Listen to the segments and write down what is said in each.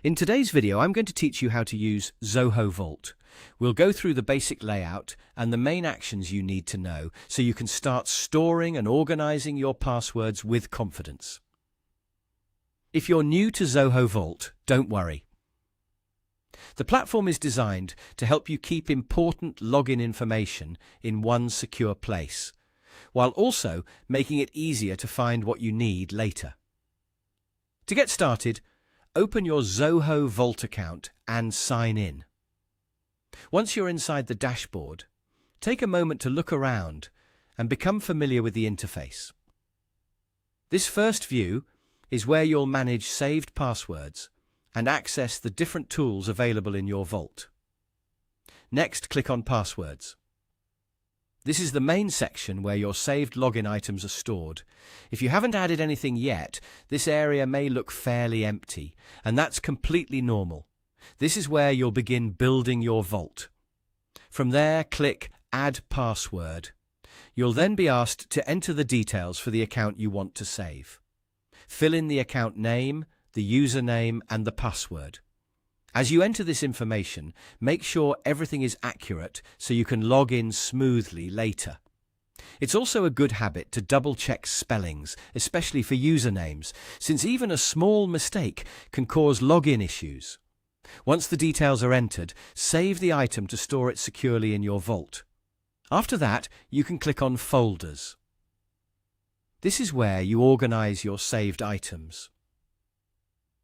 In today's video, I'm going to teach you how to use Zoho Vault. We'll go through the basic layout and the main actions you need to know so you can start storing and organizing your passwords with confidence. If you're new to Zoho Vault, don't worry. The platform is designed to help you keep important login information in one secure place, while also making it easier to find what you need later. To get started, open your Zoho Vault account and sign in. Once you're inside the dashboard, take a moment to look around and become familiar with the interface. This first view is where you'll manage saved passwords and access the different tools available in your vault. Next, click on Passwords. This is the main section where your saved login items are stored. If you haven't added anything yet, this area may look fairly empty, and that's completely normal. This is where you'll begin building your vault. From there, click Add Password. You'll then be asked to enter the details for the account you want to save. Fill in the account name, the username, and the password. As you enter this information, make sure everything is accurate so you can log in smoothly later. It's also a good habit to double-check spellings, especially for usernames, since even a small mistake can cause login issues. Once the details are entered, save the item to store it securely in your vault. After that, you can click on Folders. This is where you organize your saved items.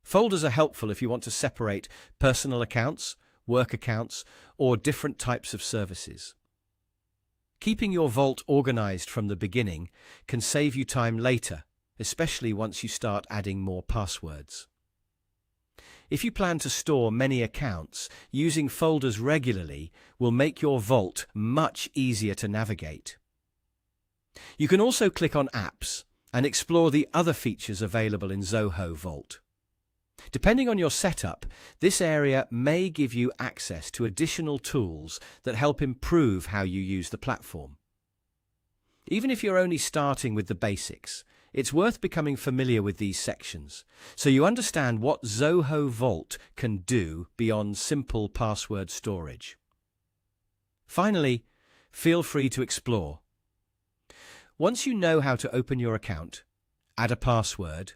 Folders are helpful if you want to separate personal accounts, work accounts, or different types of services. Keeping your vault organized from the beginning can save you time later, especially once you start adding more passwords. If you plan to store many accounts, using folders regularly will make your vault much easier to navigate. You can also click on Apps and explore the other features available in Zoho Vault. Depending on your setup, this area may give you access to additional tools that help improve how you use the platform. Even if you're only starting with the basics, it's worth becoming familiar with these sections, so you understand what Zoho Vault can do beyond simple password storage. Finally, feel free to explore. Once you know how to open your account, add a password,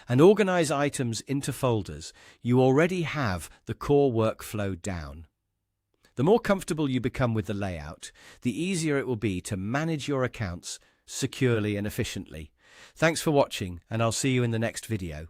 and organize items into folders, you already have the core workflow down. The more comfortable you become with the layout, the easier it will be to manage your accounts securely and efficiently. Thanks for watching, and I'll see you in the next video.